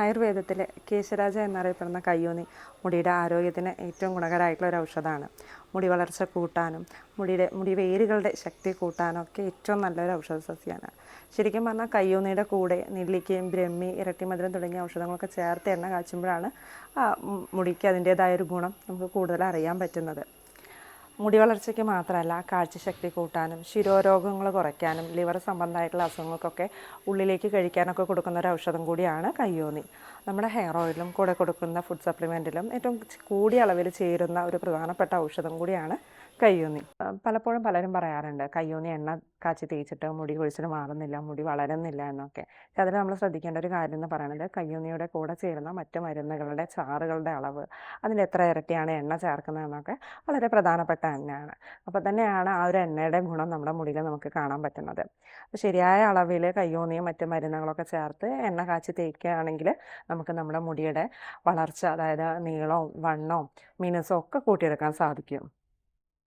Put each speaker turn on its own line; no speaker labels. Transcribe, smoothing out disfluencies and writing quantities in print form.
ആയുർവേദത്തിലെ കേശരാജ എന്നറിയപ്പെടുന്ന കയ്യോന്നി മുടിയുടെ ആരോഗ്യത്തിന് ഏറ്റവും ഗുണകരമായിട്ടുള്ള ഒരു ഔഷധമാണ്. മുടി വളർച്ച കൂട്ടാനും മുടി വേരുകളുടെ ശക്തി കൂട്ടാനും ഒക്കെ ഏറ്റവും നല്ലൊരു ഔഷധ സസ്യമാണ്. ശരിക്കും പറഞ്ഞാൽ കയ്യോന്നിയുടെ കൂടെ നെല്ലിക്കയും ബ്രഹ്മി ഇരട്ടിമധുരം തുടങ്ങിയ ഔഷധങ്ങളൊക്കെ ചേർത്ത് എണ്ണ കാച്ചുമ്പോഴാണ് മുടിക്ക് അതിൻ്റേതായൊരു ഗുണം നമുക്ക് കൂടുതൽ അറിയാൻ പറ്റുന്നത്. മുടി വളർച്ചയ്ക്ക് മാത്രമല്ല, കാഴ്ചശക്തി കൂട്ടാനും ശിരോരോഗങ്ങൾ കുറയ്ക്കാനും ലിവർ സംബന്ധമായിട്ടുള്ള അസുഖങ്ങൾക്കൊക്കെ ഉള്ളിലേക്ക് കഴിക്കാനൊക്കെ കൊടുക്കുന്ന ഒരു ഔഷധം കൂടിയാണ് കയ്യോന്നി. നമ്മുടെ ഹെയർ ഓയിലും കൂടെ കൊടുക്കുന്ന ഫുഡ് സപ്ലിമെൻറ്റിലും ഏറ്റവും കൂടിയ അളവിൽ ചേരുന്ന ഒരു പ്രധാനപ്പെട്ട ഔഷധം കൂടിയാണ് കയ്യോന്നി. പലപ്പോഴും പലരും പറയാറുണ്ട് കയ്യോന്നി എണ്ണ കാച്ചി തേച്ചിട്ട് മുടി കൊഴിച്ചിൽ മാറുന്നില്ല, മുടി വളരുന്നില്ല എന്നൊക്കെ. അതിൽ നമ്മൾ ശ്രദ്ധിക്കേണ്ട ഒരു കാര്യം എന്ന് പറയുന്നത് കയ്യോന്നിയുടെ കൂടെ ചേരുന്ന മറ്റ് മരുന്നുകളുടെ ചാറുകളുടെ അളവ്, അതിൻ്റെ എത്ര ഇരട്ടിയാണ് എണ്ണ ചേർക്കുന്നതെന്നൊക്കെ വളരെ പ്രധാനപ്പെട്ട തന്നെയാണ്. അപ്പോൾ തന്നെയാണ് ആ ഒരു എണ്ണയുടെ ഗുണം നമ്മുടെ മുടിയിൽ നമുക്ക് കാണാൻ പറ്റുന്നത്. അപ്പോൾ ശരിയായ അളവിൽ കയ്യോന്നിയും മറ്റ് മരുന്നുകളൊക്കെ ചേർത്ത് എണ്ണ കാച്ചി തേക്കുകയാണെങ്കിൽ നമുക്ക് നമ്മുടെ മുടിയുടെ വളർച്ച, അതായത് നീളവും വണ്ണവും മിനുസവും ഒക്കെ കൂട്ടിയെടുക്കാൻ സാധിക്കും.